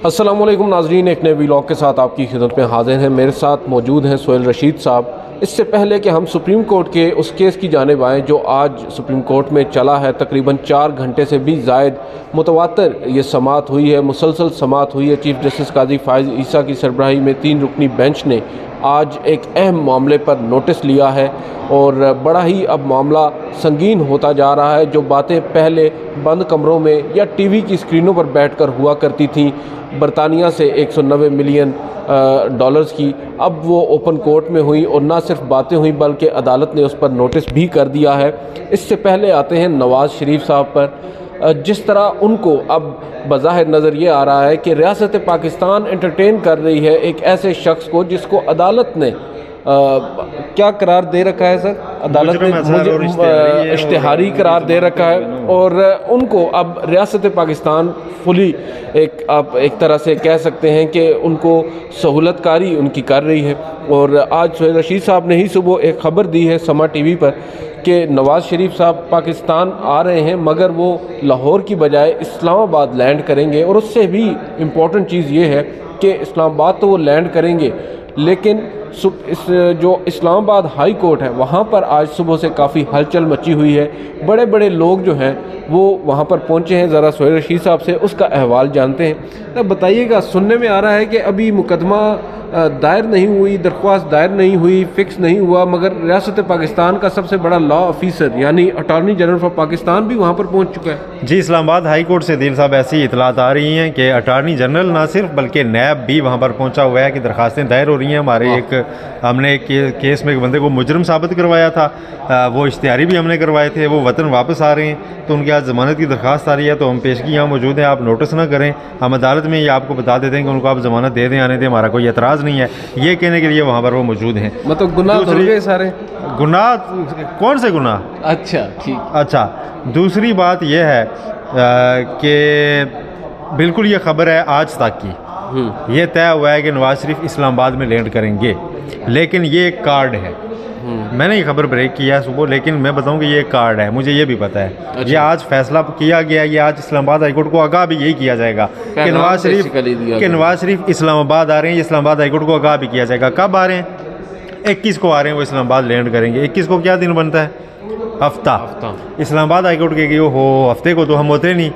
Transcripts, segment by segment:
अस्सलामुअलैकुम नाजरीन, एक नए व्लॉग के साथ आपकी खिदमत में हाजिर हैं। मेरे साथ मौजूद हैं सोहेल रशीद साहब। इससे पहले कि हम सुप्रीम कोर्ट के उस केस की जानिब आएँ जो आज सुप्रीम कोर्ट में चला है, तकरीबन 4 घंटे से भी ज़ायद मुतवातर ये समाअत हुई है, मुसलसल समाअत हुई है। चीफ जस्टिस काजी फाइज़ ईसा की सरबराही में 3 रुकनी बेंच ने आज एक अहम मामले पर नोटिस लिया है और बड़ा ही अब मामला संगीन होता जा रहा है। जो बातें पहले बंद कमरों में या टीवी की स्क्रीनों पर बैठकर हुआ करती थीं, बरतानिया से 190 मिलियन डॉलर्स की, अब वो ओपन कोर्ट में हुई और ना सिर्फ बातें हुई बल्कि अदालत ने उस पर नोटिस भी कर दिया है। इससे पहले आते हैं नवाज़ शरीफ साहब पर। जिस तरह उनको अब बज़ाहिर नज़र ये आ रहा है कि रियासत पाकिस्तान एंटरटेन कर रही है एक ऐसे शख्स को जिसको अदालत ने क्या करार दे रखा है सर? अदालत ने इश्तिहारी करार दे रखा है और उनको अब रियासत पाकिस्तान फुली एक तरह से कह सकते हैं कि उनको सहूलतकारी उनकी कर रही है। और आज सोहेल रशीद साहब ने ही सुबह एक ख़बर दी है समा टीवी पर कि नवाज़ शरीफ साहब पाकिस्तान आ रहे हैं मगर वो लाहौर की बजाय इस्लामाबाद लैंड करेंगे। और उससे भी इम्पॉर्टेंट चीज़ ये है कि इस्लामाबाद तो वो लैंड करेंगे, लेकिन जो इस्लामाबाद हाई कोर्ट है वहाँ पर आज सुबह से काफ़ी हलचल मची हुई है। बड़े बड़े लोग जो हैं वो वहाँ पर पहुँचे हैं। ज़रा सोहेल रशीद साहब से उसका अहवाल जानते हैं। तब बताइएगा, सुनने में आ रहा है कि अभी मुकदमा दायर नहीं हुई, दरख्वास्त दायर नहीं हुई, फ़िक्स नहीं हुआ, मगर रियासत पाकिस्तान का सबसे बड़ा लॉ ऑफिसर यानी अटॉर्नी जनरल ऑफ पाकिस्तान भी वहाँ पर पहुँच चुका है। जी, इस्लामाबाद हाई कोर्ट से दिल साहब ऐसी इतलात आ रही हैं कि अटॉर्नी जनरल ना सिर्फ बल्कि नैब भी वहाँ पर पहुँचा हुआ है कि दरख्वास्तें दायर हो रही हैं। हमने एक केस में एक बंदे को मुजरम साबित करवाया था, वो इश्तिहारी भी हमने करवाए थे, वो वतन वापस आ रहे हैं तो उनकी आज ज़मानत की दरख्वास्त आ रही है। तो हम पेशगी यहाँ मौजूद हैं, आप नोटिस ना करें, हम अदालत में ये आपको बता देते हैं कि उनको आप ज़मानत दे दें, आने दें, हमारा कोई एतराज़ नहीं है, ये कहने के लिए वहाँ पर वो मौजूद हैं। मतलब गुनाह धुल गए सारे? गुनाह कौन से गुनाह? अच्छा, ठीक। अच्छा, दूसरी बात यह है कि बिल्कुल ये ख़बर है आज तक की, ये तय हुआ है कि नवाज़ शरीफ इस्लामाबाद में लैंड करेंगे, लेकिन ये एक कार्ड है। मैंने ये खबर ब्रेक किया है सुबह, लेकिन मैं बताऊं कि ये एक कार्ड है, मुझे ये भी पता है। अच्छा। ये आज फैसला किया गया, ये आज इस्लामाबाद हाईकोर्ट को आगाह भी यही किया जाएगा कि नवाज़ शरीफ इस्लामाबाद आ रहे हैं। इस्लामाबाद हाईकोर्ट को आगाह भी किया जाएगा। कब आ रहे हैं? 21 को आ रहे हैं, वो इस्लामाबाद लैंड करेंगे। 21 को क्या दिन बनता है? हफ्ता। इस्लामाबाद हाईकोर्ट के हो हफ्ते को तो हम होते नहीं,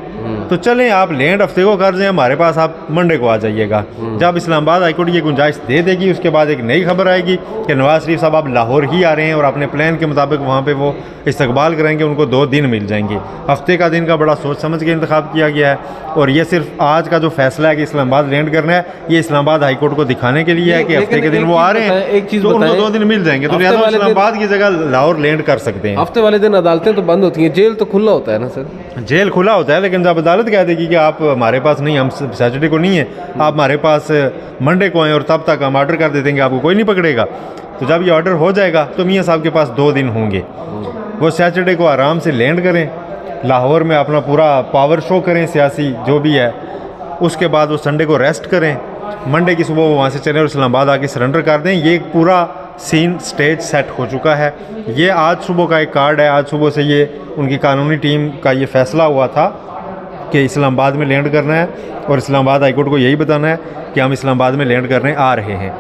तो चलें आप लैंड हफ्ते को कर दें, हमारे पास आप मंडे को आ जाइएगा। जब इस्लामाबाद हाईकोर्ट ये गुंजाइश दे देगी उसके बाद एक नई खबर आएगी कि नवाज़ शरीफ साहब आप लाहौर ही आ रहे हैं और अपने प्लान के मुताबिक वहाँ पे वो इस्तकबाल करेंगे, उनको 2 दिन मिल जाएंगे। हफ्ते का दिन का बड़ा सोच समझ के इंतखाब किया गया है और ये सिर्फ आज का जो फैसला है कि इस्लामाबाद लैंड करना है, ये इस्लामाबाद हाईकोर्ट को दिखाने के लिए है कि हफ्ते के दिन वो आ रहे हैं, एक चीज़ तो उनको 2 दिन मिल जाएंगे, तो इस्लामाबाद की जगह लाहौर लैंड कर सकते हैं। हफ्ते वाले दिन अदालतें तो बंद होती हैं, जेल तो खुला होता है ना सर? जेल खुला होता है, लेकिन जब अदालत कह देगी कि आप हमारे पास नहीं, हम सैटरडे को नहीं है, आप हमारे पास मंडे को आएँ और तब तक हम ऑर्डर कर दे देंगे, आपको कोई नहीं पकड़ेगा। तो जब ये ऑर्डर हो जाएगा तो मियाँ साहब के पास 2 दिन होंगे, वो सैटरडे को आराम से लैंड करें, लाहौर में अपना पूरा पावर शो करें सियासी जो भी है, उसके बाद वो संडे को रेस्ट करें, मंडे की सुबह वो वहाँ से चलें और इस्लामाबाद आके सरेंडर कर दें। ये एक पूरा सीन स्टेज सेट हो चुका है। ये आज सुबह का एक कार्ड है, आज सुबह से ये उनकी कानूनी टीम का ये फैसला हुआ था कि इस्लामाबाद में लैंड करना है और इस्लामाबाद हाईकोर्ट को यही बताना है कि हम इस्लामाबाद में लैंड करने आ रहे हैं।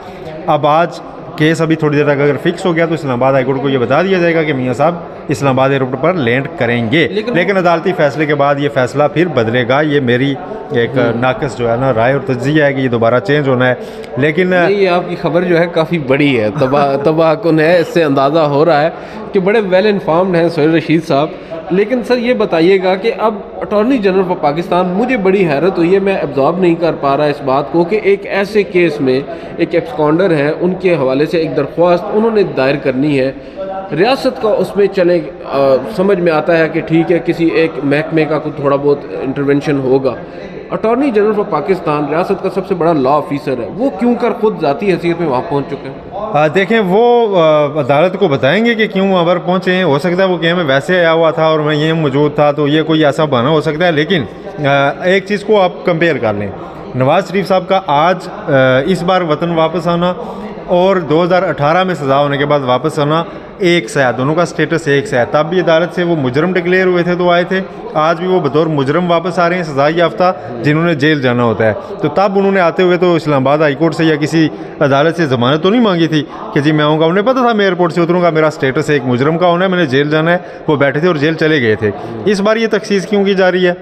अब आज केस अभी थोड़ी देर तक अगर फिक्स हो गया तो इस्लामाबाद हाईकोर्ट को ये बता दिया जाएगा कि मियाँ साहब इस्लामाबाद एयरपोर्ट पर लैंड करेंगे, लेकिन अदालती फैसले के बाद ये फैसला फिर बदलेगा। ये मेरी एक नाकस जो है ना राय और तज्जिया है कि ये दोबारा चेंज होना है। लेकिन ये आपकी खबर जो है काफ़ी बड़ी है, तबाहकुन है, इससे अंदाज़ा हो रहा है कि बड़े वेल इन्फॉर्म्ड हैं सोहेल रशीद साहब। लेकिन सर ये बताइएगा कि अब अटॉर्नी जनरल ऑफ पाकिस्तान, मुझे बड़ी हैरत हुई है, मैं एब्जॉर्ब नहीं कर पा रहा इस बात को कि एक ऐसे केस में एक एब्सकॉन्डर है, उनके हवाले से एक दरख्वास्त उन्होंने दायर करनी है, रियासत का उसमें चले समझ में आता है कि ठीक है किसी एक महकमे का कुछ थोड़ा बहुत इंटरवेंशन होगा। अटॉर्नी जनरल ऑफ पाकिस्तान रियासत का सबसे बड़ा लॉ ऑफिसर है, वो क्यों कर खुद ज़ाती हैसियत में वहाँ पहुँच चुके हैं? देखें, वो अदालत को बताएंगे कि क्यों वहाँ पर पहुँचे हैं। हो सकता है वो क्या मैं वैसे आया हुआ था और मैं ये मौजूद था, तो ये कोई ऐसा बहाना हो सकता है। लेकिन एक चीज़ को आप कंपेयर कर लें, नवाज़ शरीफ साहब का आज इस बार वतन वापस आना और 2018 में सज़ा होने के बाद वापस आना एक सा है, दोनों का स्टेटस एक सा है। तब भी अदालत से वो मुजरम डिक्लेयर हुए थे तो आए थे, आज भी वो बतौर मुजरम वापस आ रहे हैं सज़ा याफ्ता, जिन्होंने जेल जाना होता है। तो तब उन्होंने आते हुए तो इस्लामाबाद हाई कोर्ट से या किसी अदालत से ज़मानत तो नहीं मांगी थी कि जी मैं आऊँगा, उन्हें पता था मैं एयरपोर्ट से उतरूँगा, मेरा स्टेटस एक मुजरम का होना है, मैंने जेल जाना है। वो बैठे थे और जेल चले गए थे। इस बार ये तखसीस क्यों की जा रही है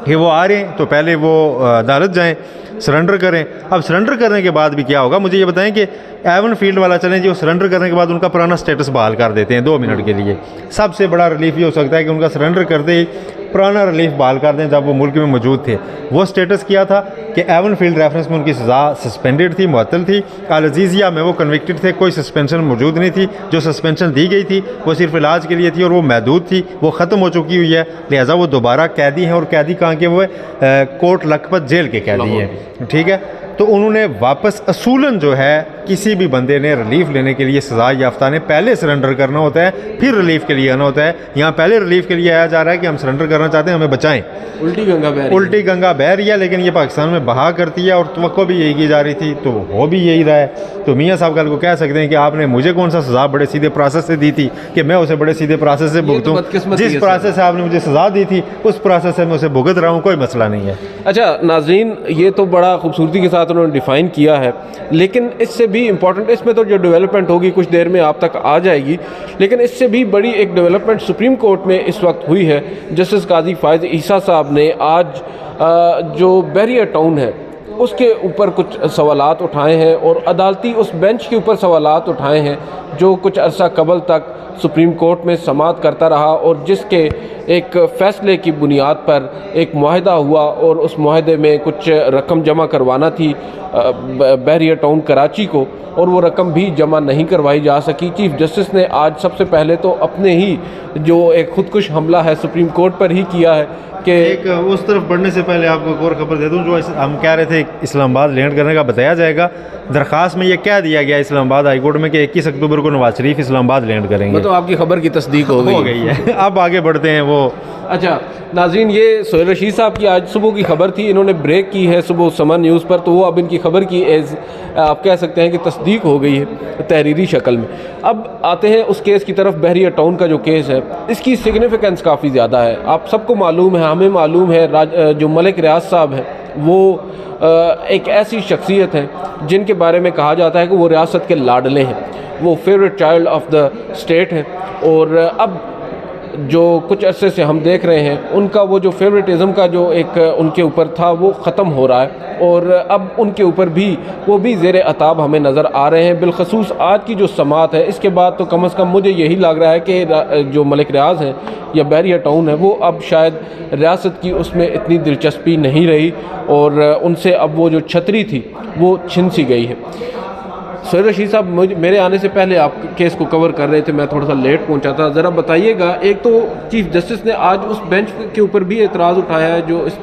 कि वो आ रहे हैं तो पहले वो अदालत जाएं, सरेंडर करें। अब सरेंडर करने के बाद भी क्या होगा, मुझे ये बताएं कि एवन फील्ड वाला चलें जी, वो सरेंडर करने के बाद उनका पुराना स्टेटस बहाल कर देते हैं 2 मिनट के लिए। सबसे बड़ा रिलीफ ये हो सकता है कि उनका सरेंडर करते ही पुराना रिलीफ बहाल कर दें जब वो मुल्क में मौजूद थे। वो स्टेटस किया था कि एवन फील्ड रेफरेंस में उनकी सज़ा सस्पेंडेड थी, मुअत्तल थी। अल अज़ीज़िया में वो कन्विक्टेड थे, कोई सस्पेंशन मौजूद नहीं थी। जो सस्पेंशन दी गई थी वो सिर्फ इलाज के लिए थी और वो महदूद थी, वो ख़त्म हो चुकी हुई है। लिहाजा वो दोबारा कैदी हैं, और कैदी कहाँ के वो कोट लखपत जेल के कैदी हैं, ठीक है। तो उन्होंने वापस असूलन जो है किसी भी बंदे ने रिलीफ लेने के लिए सज़ा याफ्ता ने पहले सरेंडर करना होता है, फिर रिलीफ के लिए आना होता है। यहाँ पहले रिलीफ के लिए आया जा रहा है कि हम सरेंडर करना चाहते हैं, हमें बचाएं। उल्टी गंगा बह रही है, लेकिन ये पाकिस्तान में बहा करती है और तवक्को भी यही की जा रही थी, तो हो भी यही रहा है। तो मियाँ साहब कल को कह सकते हैं कि आपने मुझे कौन सा सज़ा बड़े सीधे प्रोसेस से दी थी कि मैं उसे बड़े सीधे प्रोसेस से भुगतूँ। जिस प्रोसेस से आपने मुझे सज़ा दी थी उस प्रोसेस से मैं उसे भुगत रहा हूँ, कोई मसला नहीं है। अच्छा नाज़रीन, ये तो बड़ा खूबसूरती के साथ उन्होंने डिफ़ाइन किया है, लेकिन इससे भी इम्पॉर्टेंट, इसमें तो जो डेवलपमेंट होगी कुछ देर में आप तक आ जाएगी, लेकिन इससे भी बड़ी एक डेवलपमेंट सुप्रीम कोर्ट में इस वक्त हुई है। जस्टिस काजी फ़ाइज़ ईसा साहब ने आज जो बैरियर टाउन है उसके ऊपर कुछ सवालात उठाए हैं और अदालती उस बेंच के ऊपर सवालात उठाए हैं जो कुछ अरसा कबल तक सुप्रीम कोर्ट में समाअत करता रहा और जिसके एक फ़ैसले की बुनियाद पर एक मुआहदा हुआ और उस मुआहदे में कुछ रकम जमा करवाना थी बैरियर टाउन कराची को, और वो रकम भी जमा नहीं करवाई जा सकी। चीफ जस्टिस ने आज सबसे पहले तो अपने ही जो एक खुदकुश हमला है सुप्रीम कोर्ट पर ही किया है कि एक उस तरफ बढ़ने से पहले आपको एक और खबर दे दूं, जो हम कह रहे थे इस्लामाबाद लैंड करने का बताया जाएगा। दरख्वास्त में ये कह दिया गया इस्लामाबाद हाई कोर्ट में कि 21 अक्टूबर को नवाज शरीफ इस्लामाबाद लैंड करेंगे। तो आपकी खबर की तस्दीक हो गई है। अब आगे बढ़ते हैं वो। अच्छा नाज़रीन, ये सोहेल रशीद साहब की आज सुबह की खबर थी, इन्होंने ब्रेक की है सुबह समा न्यूज़ पर, तो वो अब इनकी खबर की एज आप कह सकते हैं कि तस्दीक हो गई है तहरीरी शक्ल में। अब आते हैं उस केस की तरफ, बैरियर टाउन का जो केस है इसकी सिग्निफिकेंस काफ़ी ज़्यादा है। आप सबको मालूम है, हमें मालूम है, जो मलिक रियाज साहब हैं वो एक ऐसी शख्सियत हैं जिनके बारे में कहा जाता है कि वो रियासत के लाडले हैं, वो favourite child of the state हैं। और अब जो कुछ अरसे से हम देख रहे हैं उनका वो जो फेवरेटिज़म का जो एक उनके ऊपर था वो ख़त्म हो रहा है, और अब उनके ऊपर भी वो भी ज़ेर अताब हमें नज़र आ रहे हैं। बिलखसूस आज की जो समाअत है इसके बाद तो कम से कम मुझे यही लग रहा है कि जो मलिक रियाज हैं या बैरियर टाउन है वो अब शायद रियासत की उसमें इतनी दिलचस्पी नहीं रही और उनसे अब वो जो छतरी थी वो छिन सी गई है। सोहेल रशीद साहब, मेरे आने से पहले आप केस को कवर कर रहे थे, मैं थोड़ा सा लेट पहुंचा था, ज़रा बताइएगा। एक तो चीफ जस्टिस ने आज उस बेंच के ऊपर भी एतराज़ उठाया है जो इस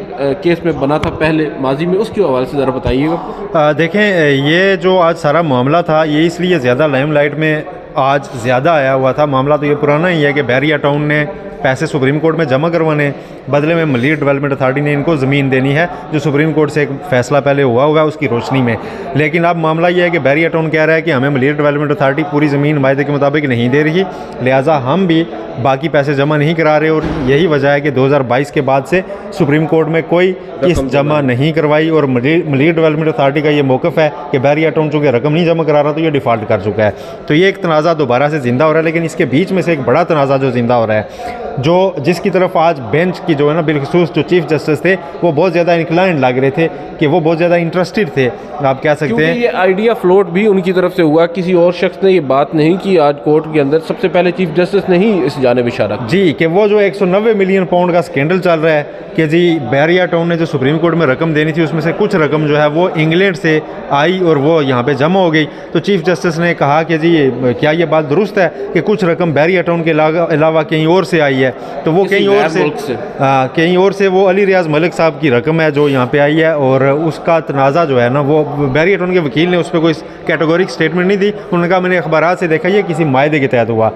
केस में बना था पहले माजी में, उसके हवाले से ज़रा बताइएगा। देखें, ये जो आज सारा मामला था ये इसलिए ज़्यादा लाइमलाइट में आज ज़्यादा आया हुआ था। मामला तो ये पुराना ही है कि बैरियर टाउन ने पैसे सुप्रीम कोर्ट में जमा करवाने, बदले में मलिक डेवलपमेंट अथॉरिटी ने इनको ज़मीन देनी है, जो सुप्रीम कोर्ट से एक फ़ैसला पहले हुआ होगा उसकी रोशनी में। लेकिन अब मामला ये है कि बैरियर टाउन कह रहा है कि हमें मलिक डेवलपमेंट अथॉरिटी पूरी ज़मीन मायदे के मुताबिक नहीं दे रही, लिहाजा हम भी बाकी पैसे जमा नहीं करा रहे। और यही वजह है कि 2022 के बाद से सुप्रीम कोर्ट में कोई किस्त जमा नहीं करवाई, और मलिक डेवलपमेंट अथॉरिटी का ये मौक़िफ़ है कि बैरियर टाउन चूँकि रकम नहीं जमा करा रहा तो ये डिफ़ॉल्ट कर चुका है। तो ये एक तनाज़ा दोबारा से ज़िंदा हो रहा है। लेकिन इसके बीच में से एक बड़ा तनाज़ा जो ज़िंदा हो रहा है, जो जिसकी तरफ आज बेंच की जो है ना, बिलखसूस जो चीफ जस्टिस थे वो बहुत ज़्यादा इंक्लाइंड लग रहे थे कि वो बहुत ज़्यादा इंटरेस्टेड थे, आप कह सकते हैं। ये आइडिया फ्लोट भी उनकी तरफ से हुआ, किसी और शख्स ने ये बात नहीं की आज कोर्ट के अंदर, सबसे पहले चीफ जस्टिस ने ही इस जानिब इशारा जी, कि वो जो 190 मिलियन पाउंड का स्कैंडल चल रहा है कि जी बैरियर टाउन ने जो सुप्रीम कोर्ट में रकम देनी थी उसमें से कुछ रकम जो है वो इंग्लैंड से आई और वो यहाँ पे जमा हो गई। तो चीफ जस्टिस ने कहा कि जी क्या ये बात दुरुस्त है कि कुछ रकम बैरियर टाउन के अलावा कहीं और से आई है, तो वो कहीं और से वो अली रियाज मलिक साहब की रकम है जो यहाँ पे आई है। और उसका तनाज़ा जो है ना, वो बैरियर टाउन के वकील ने उस पर कोई कैटेगोरिक स्टेटमेंट नहीं दी, उन्होंने कहा मैंने अखबारात से देखा ये किसी मायदे के तहत हुआ।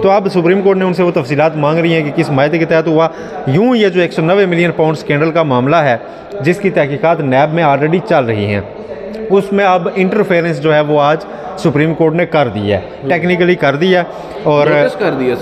तो अब सुप्रीम कोर्ट ने उनसे वो तफसीलात मांग रही हैं कि किस मायदे के तहत हुआ। यूँ ये जो 190 मिलियन पाउंड स्कैंडल का मामला है जिसकी तहकीकात नैब में ऑलरेडी चल रही हैं, उसमें अब इंटरफेरेंस जो है वो आज सुप्रीम कोर्ट ने कर दिया है, टेक्निकली कर दिया और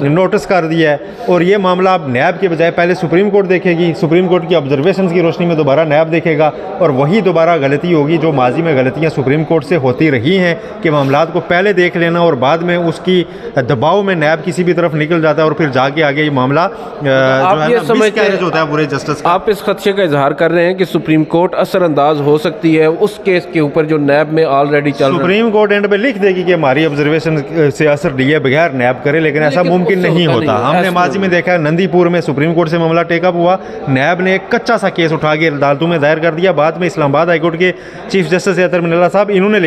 नोटिस कर दिया है। और ये मामला अब नैब के बजाय पहले सुप्रीम कोर्ट देखेगी, सुप्रीम कोर्ट की ऑब्जर्वेशंस की रोशनी में दोबारा नैब देखेगा और वही दोबारा गलती होगी जो माजी में गलतियां सुप्रीम कोर्ट से होती रही हैं कि मामलात को पहले देख लेना और बाद में उसकी दबाव में नैब किसी भी तरफ निकल जाता है और फिर जाके आगे ये मामला जो है मिसकैरेज होता है पूरे जस्टिस का। आप इस खदशे का इजहार कर रहे हैं कि सुप्रीम कोर्ट असरअंदाज हो सकती है उस केस के ऊपर जो नैब में ऑलरेडी चल रहा है? सुप्रीम कोर्ट एंड पे लिख देगी कि हमारी ऑब्जर्वेशन से असर लिए बगैर नैब करे, लेकिन ऐसा मुमकिन नहीं होता। हमने माजी में देखा है, नंदीपुर में सुप्रीम कोर्ट से मामला टेकअप हुआ, नैब ने एक कच्चा सा केस उठा के अदालतों में दायर कर दिया। बाद में इस्लामाबाद हाईकोर्ट के चीफ जस्टिस अतर मिनल्ला साहब इन्होंने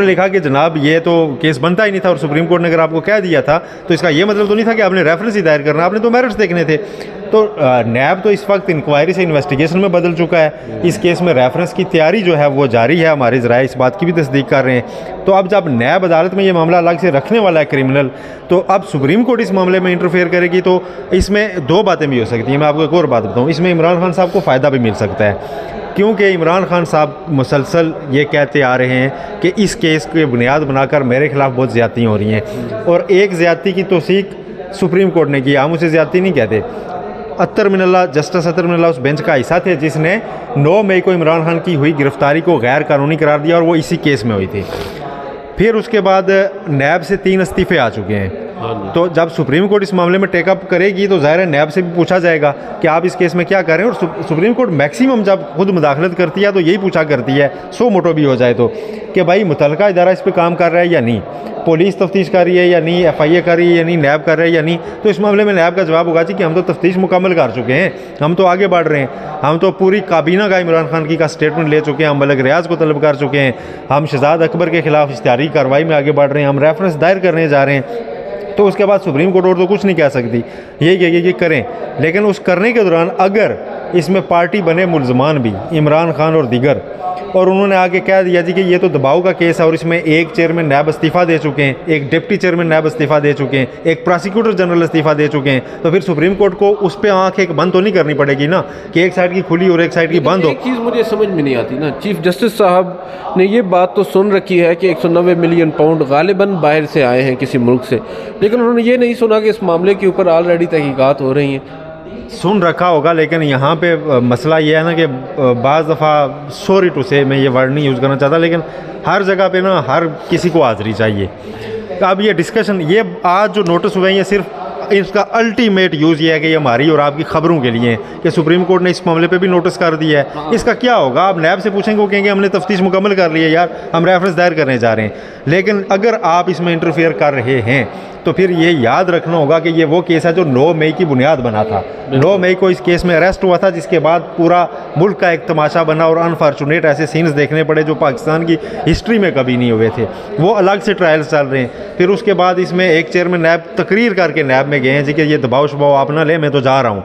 लिखा कि जनाब ये तो केस बनता ही नहीं था और सुप्रीम कोर्ट ने अगर आपको कह दिया था तो इसका ये मतलब तो नहीं था कि आपने रेफरेंस ही दायर करना, आपने तो मेरिट्स देखने थे। तो नैब तो इस वक्त इंक्वायरी से इन्वेस्टिगेशन में बदल चुका है। इस केस में रेफरेंस की तैयारी जो है वो जारी है, हमारे ज़राए इस बात की भी तस्दीक कर रहे हैं। तो अब जब नैब अदालत में ये मामला अलग से रखने वाला है क्रिमिनल, तो अब सुप्रीम कोर्ट इस मामले में इंटरफेयर करेगी तो इसमें दो बातें भी हो सकती हैं। मैं आपको एक और बात बताऊँ, इसमें इमरान खान साहब को फ़ायदा भी मिल सकता है क्योंकि इमरान खान साहब मुसलसल ये कहते आ रहे हैं कि इस केस के बुनियाद बनाकर मेरे खिलाफ बहुत ज़्यादतियाँ हो रही हैं और एक ज़्यादती की तौसीक सुप्रीम कोर्ट ने की। हम उसे ज़्यादती नहीं कहते। जस्टिस अतर मिनल्ला उस बेंच का हिस्सा थे जिसने 9 मई को इमरान खान की हुई गिरफ्तारी को गैर कानूनी करार दिया और वो इसी केस में हुई थी। फिर उसके बाद नैब से 3 इस्तीफ़े आ चुके हैं। तो जब सुप्रीम कोर्ट इस मामले में टेकअप करेगी तो ज़ाहिर है नैब से भी पूछा जाएगा कि आप इस केस में क्या कर रहे हैं। और सुप्रीम कोर्ट मैक्सिमम जब खुद मुदाखलत करती है तो यही पूछा करती है, सो मोटो भी हो जाए तो, कि भाई मुतलका इदारा इस पर काम कर रहा है या नहीं, पुलिस तफ्तीश कर रही है या नहीं, FIA कर रही है या नहीं, नैब कर रहा है या नहीं। तो इस मामले में नैब का जवाब होगा जी कि हम तो तफ्तीश मुकम्मल कर चुके हैं, हम तो आगे बढ़ रहे हैं, हम तो पूरी काबीना का इमरान खान की का स्टेटमेंट ले चुके हैं, हम मलक रियाज को तलब कर चुके हैं, हम शहजाद अकबर के खिलाफ इश्तिहारी कार्रवाई में आगे बढ़ रहे हैं, हम रेफरेंस दायर करने जा रहे हैं। तो उसके बाद सुप्रीम कोर्ट और तो कुछ नहीं कह सकती, यही कहेगी कि करें। लेकिन उस करने के दौरान अगर इसमें पार्टी बने मुल्ज़मान भी इमरान खान और दीगर, और उन्होंने आगे कह दिया जी कि ये तो दबाव का केस है और इसमें एक चेयरमैन नैब इस्तीफ़ा दे चुके हैं, एक डिप्टी चेयरमैन नैब इस्तीफ़ा दे चुके हैं, एक प्रोसिक्यूटर जनरल इस्तीफ़ा दे चुके हैं, तो फिर सुप्रीम कोर्ट को उस पर आँख एक बंद तो नहीं करनी पड़ेगी ना कि एक साइड की खुली और एक साइड की बंद हो। एक चीज़ मुझे समझ में नहीं आती ना, चीफ जस्टिस साहब ने ये बात तो सुन रखी है कि 190 मिलियन पाउंड गालिबन बाहर से आए हैं किसी मुल्क से, लेकिन उन्होंने ये नहीं सुना कि इस मामले के ऊपर ऑलरेडी तहकीकात हो रही हैं। सुन रखा होगा, लेकिन यहाँ पे मसला ये है ना कि बाज़ दफ़ा, सॉरी टू से, मैं ये वर्ड नहीं यूज़ करना चाहता, लेकिन हर जगह पे ना हर किसी को हाज़िरी चाहिए। अब ये डिस्कशन, ये आज जो नोटिस हुए हैं, ये सिर्फ इसका अल्टीमेट यूज़ ये है कि ये हमारी और आपकी खबरों के लिए कि सुप्रीम कोर्ट ने इस मामले पे भी नोटिस कर दिया है। इसका क्या होगा? आप नैब से पूछेंगे, वो कहेंगे हमने तफ्तीश मुकम्मल कर ली है यार, हम रेफरेंस दायर करने जा रहे हैं। लेकिन अगर आप इसमें इंटरफेयर कर रहे हैं तो फिर ये याद रखना होगा कि ये वो केस है जो 9 मई की बुनियाद बना था। 9 मई को इस केस में अरेस्ट हुआ था, जिसके बाद पूरा मुल्क का एक तमाशा बना और अनफॉर्चुनेट ऐसे सीन्स देखने पड़े जो पाकिस्तान की हिस्ट्री में कभी नहीं हुए थे। वो अलग से ट्रायल्स चल रहे हैं। फिर उसके बाद इसमें एक चेयरमैन नैब तकरीर करके नैब में गए हैं जी कि ये दबाव शबाव आप ना ले, मैं तो जा रहा हूँ,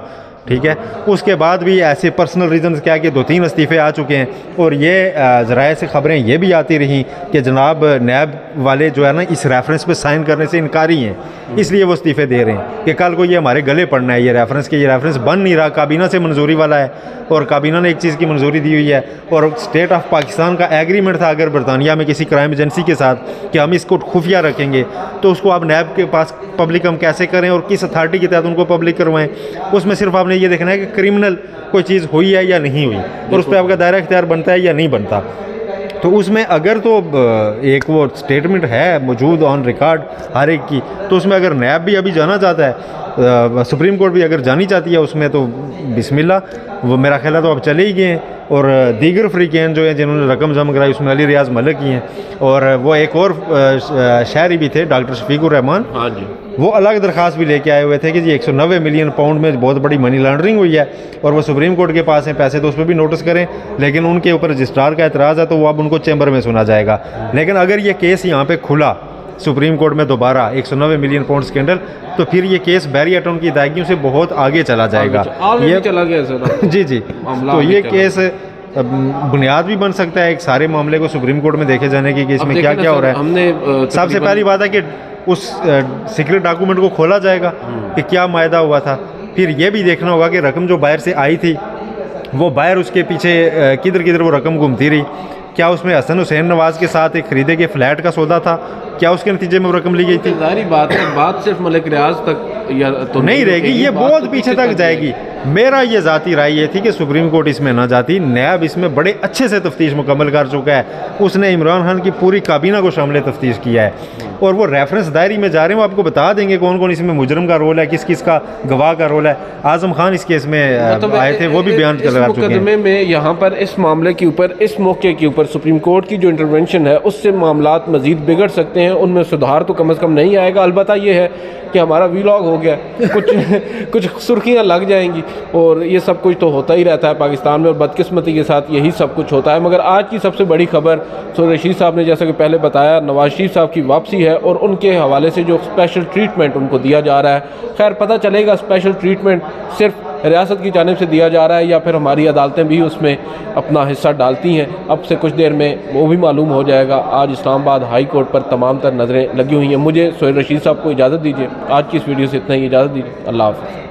ठीक है। उसके बाद भी ऐसे पर्सनल रीजंस क्या कि 2-3 इस्तीफ़े आ चुके हैं और ये ज़राए से ख़बरें ये भी आती रहीं कि जनाब नैब वाले जो है ना इस रेफरेंस पे साइन करने से इनकारी हैं, इसलिए वो इस्तीफ़े दे रहे हैं कि कल को ये हमारे गले पड़ना है। ये रेफरेंस बन नहीं रहा, काबीना से मंजूरी वाला है और काबीना ने एक चीज़ की मंजूरी दी हुई है और स्टेट ऑफ पाकिस्तान का एग्रीमेंट था अगर बरतानिया में किसी क्राइम एजेंसी के साथ कि हम इसको खुफिया रखेंगे, तो उसको आप नैब के पास पब्लिक हम कैसे करें और किस अथॉरिटी के तहत उनको पब्लिक करवाएं। उसमें सिर्फ आपने ये देखना है कि क्रिमिनल कोई चीज़ हुई है या नहीं हुई और उस पर आपका दायरा इख्तियार बनता है या नहीं बनता। तो उसमें अगर तो एक वो स्टेटमेंट है मौजूद ऑन रिकॉर्ड हर एक की, तो उसमें अगर नैब भी अभी जाना चाहता है, सुप्रीम कोर्ट भी अगर जानी चाहती है उसमें, तो बिस्मिल्लाह, वो मेरा ख्याल है तो अब चले ही गए हैं। और दीगर फ्रीकैन जो हैं जिन्होंने रकम जमा कराई उसमें अली रियाज मलिक ही हैं और वो एक और शहरी भी थे डॉक्टर शफीकुर रहमान, हाँ जी, वो अलग दरख्वास्त भी लेके आए हुए थे कि जी 190 मिलियन पाउंड में बहुत बड़ी मनी लॉन्ड्रिंग हुई है और वो सुप्रीम कोर्ट के पास हैं पैसे, तो उस पर भी नोटिस करें। लेकिन उनके ऊपर रजिस्ट्रार का एतराज़ है तो वो अब उनको चैम्बर में सुना जाएगा। लेकिन अगर ये केस यहाँ पे खुला सुप्रीम कोर्ट में दोबारा 190 मिलियन पाउंड स्कैंडल, तो फिर ये केस बैरी एटन की अदायगियों से बहुत आगे चला जाएगा। ये चला गया सर जी जी, तो ये केस बुनियाद भी बन सकता है एक सारे मामले को सुप्रीम कोर्ट में देखे जाने की कि इसमें क्या क्या हो रहा है। हमने सबसे पहली बात है कि उस सीक्रेट डॉक्यूमेंट को खोला जाएगा कि क्या मायदा हुआ था। फिर ये भी देखना होगा कि रकम जो बाहर से आई थी वो बाहर उसके पीछे किधर किधर वो रकम घूमती रही, क्या उसमें हसन हुसैन नवाज के साथ एक खरीदे के फ्लैट का सौदा था? क्या उसके नतीजे में वो रकम ली गई थी? जारी बात है, बात सिर्फ मलिक रियाज तक या तो नहीं रहेगी, ये बात बहुत तो पीछे तक जाएगी। मेरा ये ज़ाती राय ये थी कि सुप्रीम कोर्ट इसमें ना जाती। नैब इसमें बड़े अच्छे से तफ्तीश मुकम्मल कर चुका है, उसने इमरान खान की पूरी काबीना को शामिल तफ्तीश किया है और वो रेफरेंस दायरी में जा रहे हैं। वो आपको बता देंगे कौन कौन इसमें मुजरम का रोल है, किस किस का गवाह का रोल है। आजम खान इस केस में आए थे, वो भी बयान कर चुके हैं। में यहाँ पर इस मामले के ऊपर, इस मौके के ऊपर सुप्रीम कोर्ट की जो इंटरवेंशन है उससे मामलात मजीद बिगड़ सकते हैं, उनमें सुधार तो कम से कम नहीं आएगा। अलबत्ता ये है कि हमारा वीलॉग हो गया, कुछ सुर्खियाँ लग जाएंगी और ये सब कुछ तो होता ही रहता है पाकिस्तान में और बदकिस्मती के साथ यही सब कुछ होता है। मगर आज की सबसे बड़ी खबर सोहेल रशीद साहब ने जैसा कि पहले बताया, नवाज शरीफ साहब की वापसी है और उनके हवाले से जो स्पेशल ट्रीटमेंट उनको दिया जा रहा है। खैर पता चलेगा स्पेशल ट्रीटमेंट सिर्फ रियासत की जानिब से दिया जा रहा है या फिर हमारी अदालतें भी उसमें अपना हिस्सा डालती हैं। अब से कुछ देर में वो भी मालूम हो जाएगा। आज इस्लामाबाद हाई कोर्ट पर तमाम तर नज़रें लगी हुई हैं। मुझे सोहेल रशीद साहब को इजाज़त दीजिए। आज की इस वीडियो से इतना ही, इजाज़त दीजिए। अल्लाह हाफ़िज़।